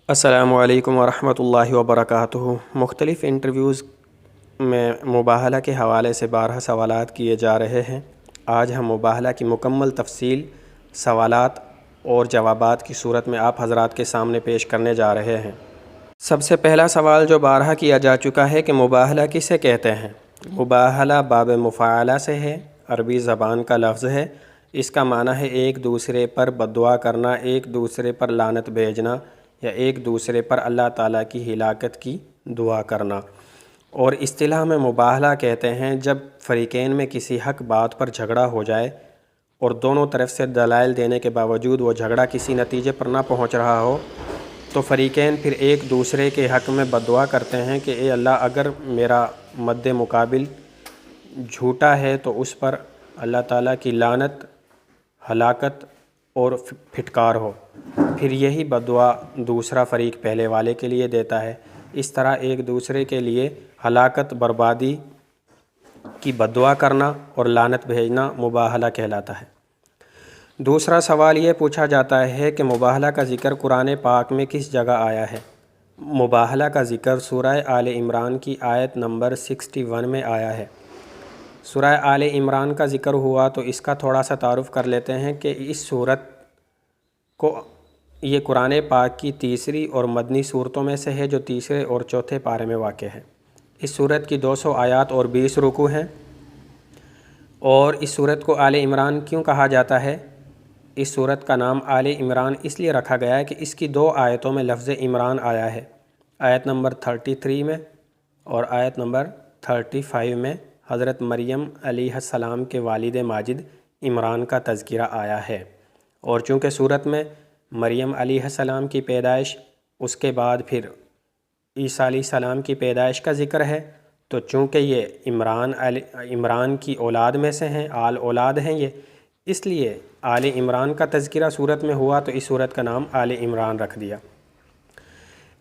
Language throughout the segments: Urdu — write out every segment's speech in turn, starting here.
السلام علیکم ورحمۃ اللہ وبرکاتہ۔ مختلف انٹرویوز میں مباہلہ کے حوالے سے 12 سوالات کیے جا رہے ہیں۔ آج ہم مباہلہ کی مکمل تفصیل سوالات اور جوابات کی صورت میں آپ حضرات کے سامنے پیش کرنے جا رہے ہیں۔ سب سے پہلا سوال جو بارہا کیا جا چکا ہے کہ مباہلہ کسے کہتے ہیں؟ مباہلہ باب مفاعلہ سے ہے، عربی زبان کا لفظ ہے۔ اس کا معنی ہے ایک دوسرے پر بددعا کرنا، ایک دوسرے پر لعنت بھیجنا یا ایک دوسرے پر اللہ تعالیٰ کی ہلاکت کی دعا کرنا۔ اور اصطلاح میں مباہلہ کہتے ہیں جب فریقین میں کسی حق بات پر جھگڑا ہو جائے اور دونوں طرف سے دلائل دینے کے باوجود وہ جھگڑا کسی نتیجے پر نہ پہنچ رہا ہو تو فریقین پھر ایک دوسرے کے حق میں بددعا کرتے ہیں کہ اے اللہ، اگر میرا مد مقابل جھوٹا ہے تو اس پر اللہ تعالیٰ کی لعنت، ہلاکت اور پھٹکار ہو۔ پھر یہی بددعا دوسرا فریق پہلے والے کے لیے دیتا ہے۔ اس طرح ایک دوسرے کے لیے ہلاکت، بربادی کی بددعا کرنا اور لعنت بھیجنا مباہلہ کہلاتا ہے۔ دوسرا سوال یہ پوچھا جاتا ہے کہ مباہلہ کا ذکر قرآن پاک میں کس جگہ آیا ہے؟ مباہلہ کا ذکر سورہ آل عمران کی آیت نمبر 61 میں آیا ہے۔ سورہ آل عمران کا ذکر ہوا تو اس کا تھوڑا سا تعارف کر لیتے ہیں کہ اس سورت کو یہ قرآن پاک کی تیسری اور مدنی صورتوں میں سے ہے جو تیسرے اور چوتھے پارے میں واقع ہے۔ اس سورت کی 200 آیات اور 20 رکوع ہیں۔ اور اس سورت کو آل عمران کیوں کہا جاتا ہے؟ اس سورت کا نام آل عمران اس لیے رکھا گیا ہے کہ اس کی 2 آیتوں میں لفظ عمران آیا ہے۔ آیت نمبر 33 میں اور آیت نمبر 35 میں حضرت مریم علیہ السلام کے والد ماجد عمران کا تذکرہ آیا ہے۔ اور چونکہ سورت میں مریم علیہ السلام کی پیدائش، اس کے بعد پھر عیسیٰ علیہ السلام کی پیدائش کا ذکر ہے، تو چونکہ یہ عمران کی اولاد میں سے ہیں، آل اولاد ہیں یہ، اس لیے آل عمران کا تذکرہ سورت میں ہوا تو اس سورت کا نام آل عمران رکھ دیا۔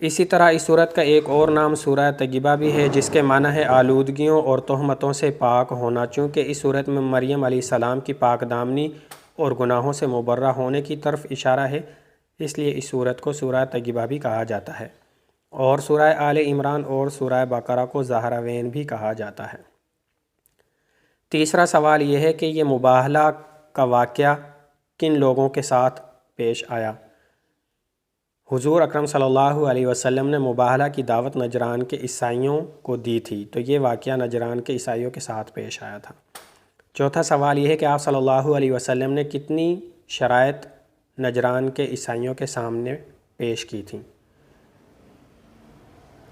اسی طرح اس سورت کا ایک اور نام سورہ طیبہ بھی ہے جس کے معنی ہے آلودگیوں اور تہمتوں سے پاک ہونا۔ چونکہ اس سورت میں مریم علیہ السلام کی پاک دامنی اور گناہوں سے مبرہ ہونے کی طرف اشارہ ہے، اس لیے اس سورت کو سورہ طیبہ بھی کہا جاتا ہے۔ اور سورہ آل عمران اور سورہ بقرہ کو زہراوین بھی کہا جاتا ہے۔ تیسرا سوال یہ ہے کہ یہ مباہلہ کا واقعہ کن لوگوں کے ساتھ پیش آیا؟ حضور اکرم صلی اللہ علیہ وسلم نے مباہلہ کی دعوت نجران کے عیسائیوں کو دی تھی، تو یہ واقعہ نجران کے عیسائیوں کے ساتھ پیش آیا تھا۔ چوتھا سوال یہ ہے کہ آپ صلی اللہ علیہ وسلم نے کتنی شرائط نجران کے عیسائیوں کے سامنے پیش کی تھیں؟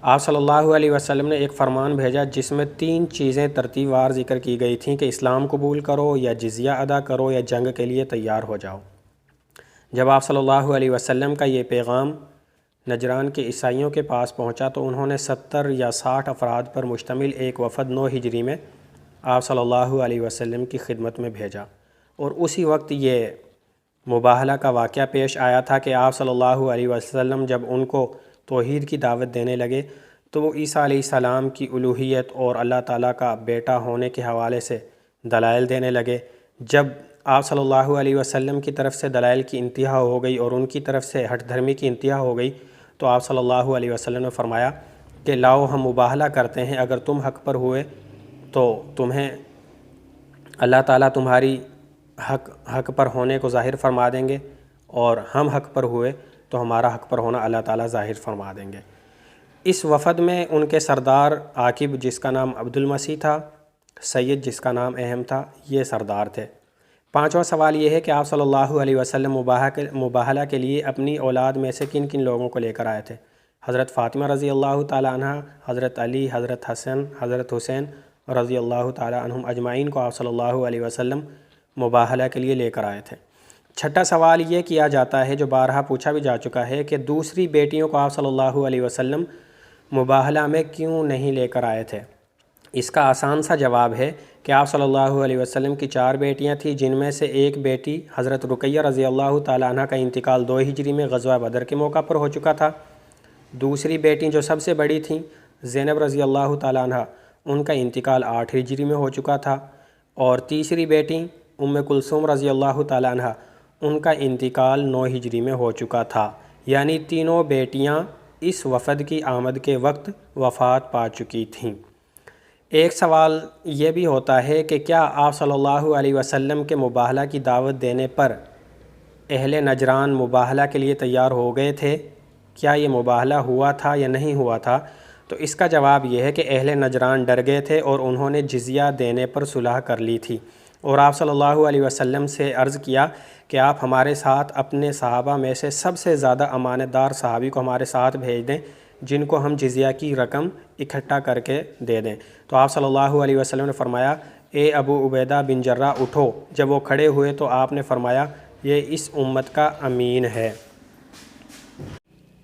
آپ صلی اللہ علیہ وسلم نے ایک فرمان بھیجا جس میں 3 چیزیں ترتیب وار ذکر کی گئی تھیں کہ اسلام قبول کرو یا جزیہ ادا کرو یا جنگ کے لیے تیار ہو جاؤ۔ جب آپ صلی اللہ علیہ وسلم کا یہ پیغام نجران کے عیسائیوں کے پاس پہنچا تو انہوں نے 70 یا 60 افراد پر مشتمل ایک وفد 9 ہجری میں آپ صلی اللہ علیہ وسلم کی خدمت میں بھیجا، اور اسی وقت یہ مباہلہ کا واقعہ پیش آیا تھا کہ آپ صلی اللہ علیہ وسلم جب ان کو توحید کی دعوت دینے لگے تو وہ عیسیٰ علیہ السلام کی الوہیت اور اللہ تعالیٰ کا بیٹا ہونے کے حوالے سے دلائل دینے لگے۔ جب آپ صلی اللہ علیہ وسلم کی طرف سے دلائل کی انتہا ہو گئی اور ان کی طرف سے ہٹ دھرمی کی انتہا ہو گئی تو آپ صلی اللہ علیہ وسلم نے فرمایا کہ لاؤ ہم مباہلہ کرتے ہیں، اگر تم حق پر ہوئے تو تمہیں اللہ تعالیٰ تمہاری حق پر ہونے کو ظاہر فرما دیں گے، اور ہم حق پر ہوئے تو ہمارا حق پر ہونا اللہ تعالیٰ ظاہر فرما دیں گے۔ اس وفد میں ان کے سردار عاقب جس کا نام عبد المسیح تھا، سید جس کا نام اہم تھا، یہ سردار تھے۔ پانچواں سوال یہ ہے کہ آپ صلی اللہ علیہ وسلم مباہلہ کے لیے اپنی اولاد میں سے کن کن لوگوں کو لے کر آئے تھے؟ حضرت فاطمہ رضی اللہ تعالی عنہ، حضرت علی، حضرت حسن، حضرت حسین رضی اللہ تعالی عنہم اجمعین کو آپ صلی اللہ علیہ وسلم مباہلہ کے لیے لے کر آئے تھے۔ چھٹا سوال یہ کیا جاتا ہے جو بارہا پوچھا بھی جا چکا ہے کہ دوسری بیٹیوں کو آپ صلی اللہ علیہ وسلم مباہلہ میں کیوں نہیں لے کر آئے تھے؟ اس کا آسان سا جواب ہے کہ آپ صلی اللہ علیہ وسلم کی 4 بیٹیاں تھیں، جن میں سے ایک بیٹی حضرت رقیہ رضی اللہ تعالی عنہ کا انتقال 2 ہجری میں غزوہ بدر کے موقع پر ہو چکا تھا۔ دوسری بیٹی جو سب سے بڑی تھیں زینب رضی اللہ تعالی عنہ، ان کا انتقال 8 ہجری میں ہو چکا تھا، اور تیسری بیٹی ام کلثوم رضی اللہ تعالی عنہ، ان کا انتقال 9 ہجری میں ہو چکا تھا۔ یعنی تینوں بیٹیاں اس وفد کی آمد کے وقت وفات پا چکی تھیں۔ ایک سوال یہ بھی ہوتا ہے کہ کیا آپ صلی اللہ علیہ وسلم کے مباہلہ کی دعوت دینے پر اہل نجران مباہلہ کے لیے تیار ہو گئے تھے؟ کیا یہ مباہلہ ہوا تھا یا نہیں ہوا تھا؟ تو اس کا جواب یہ ہے کہ اہل نجران ڈر گئے تھے اور انہوں نے جزیہ دینے پر صلح کر لی تھی، اور آپ صلی اللہ علیہ وسلم سے عرض کیا کہ آپ ہمارے ساتھ اپنے صحابہ میں سے سب سے زیادہ امانت دار صحابی کو ہمارے ساتھ بھیج دیں جن کو ہم جزیہ کی رقم اکٹھا کر کے دے دیں۔ تو آپ صلی اللہ علیہ وسلم نے فرمایا، اے ابو عبیدہ بن جراح اٹھو۔ جب وہ کھڑے ہوئے تو آپ نے فرمایا، یہ اس امت کا امین ہے۔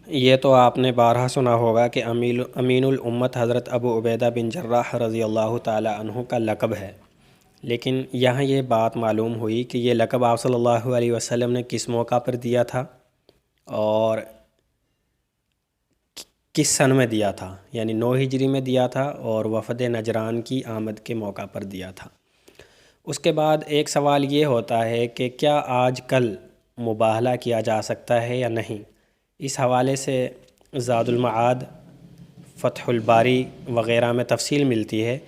یہ تو آپ نے بارہا سنا ہوگا کہ امین الامت حضرت ابو عبیدہ بن جراح رضی اللہ تعالی عنہ کا لقب ہے، لیکن یہاں یہ بات معلوم ہوئی کہ یہ لقب آپ صلی اللہ علیہ وسلم نے کس موقع پر دیا تھا اور کس سن میں دیا تھا، یعنی 9 ہجری میں دیا تھا اور وفد نجران کی آمد کے موقع پر دیا تھا۔ اس کے بعد ایک سوال یہ ہوتا ہے کہ کیا آج کل مباہلہ کیا جا سکتا ہے یا نہیں؟ اس حوالے سے زاد المعاد، فتح الباری وغیرہ میں تفصیل ملتی ہے،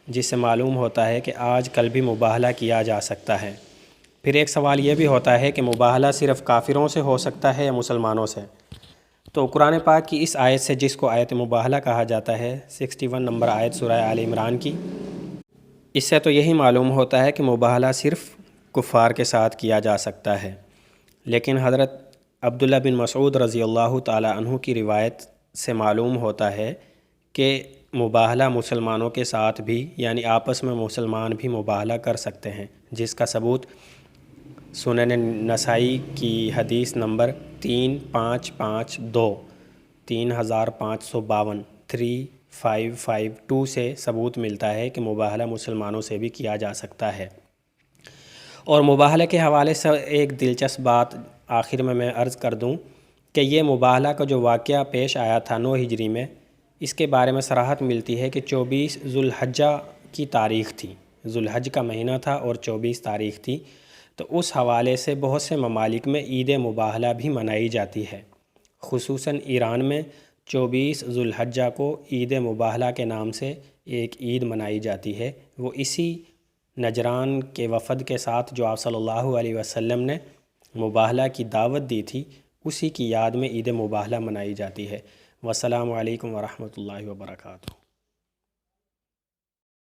جس سے معلوم ہوتا ہے کہ آج کل بھی مباہلہ کیا جا سکتا ہے۔ پھر ایک سوال یہ بھی ہوتا ہے کہ مباہلہ صرف کافروں سے ہو سکتا ہے یا مسلمانوں سے؟ تو قرآن پاک کی اس آیت سے، جس کو آیت مباہلہ کہا جاتا ہے، 61 نمبر آیت سورہ آل عمران کی، اس سے تو یہی معلوم ہوتا ہے کہ مباہلہ صرف کفار کے ساتھ کیا جا سکتا ہے۔ لیکن حضرت عبداللہ بن مسعود رضی اللہ تعالی عنہ کی روایت سے معلوم ہوتا ہے کہ مباہلہ مسلمانوں کے ساتھ بھی، یعنی آپس میں مسلمان بھی مباہلہ کر سکتے ہیں، جس کا ثبوت سنن نسائی کی حدیث نمبر 3552 3552 3552 سے ثبوت ملتا ہے کہ مباہلہ مسلمانوں سے بھی کیا جا سکتا ہے۔ اور مباہلہ کے حوالے سے ایک دلچسپ بات آخر میں عرض کر دوں کہ یہ مباہلہ کا جو واقعہ پیش آیا تھا 9 ہجری میں، اس کے بارے میں صراحت ملتی ہے کہ 24 ذو الحجہ کی تاریخ تھی، ذو الحج کا مہینہ تھا اور 24 تاریخ تھی۔ تو اس حوالے سے بہت سے ممالک میں عید مباہلہ بھی منائی جاتی ہے، خصوصاً ایران میں 24 ذو الحجہ کو عید مباہلہ کے نام سے ایک عید منائی جاتی ہے۔ وہ اسی نجران کے وفد کے ساتھ جو آپ صلی اللہ علیہ وسلم نے مباہلہ کی دعوت دی تھی، اسی کی یاد میں عید مباہلہ منائی جاتی ہے۔ والسلام علیکم ورحمۃ اللہ وبرکاتہ۔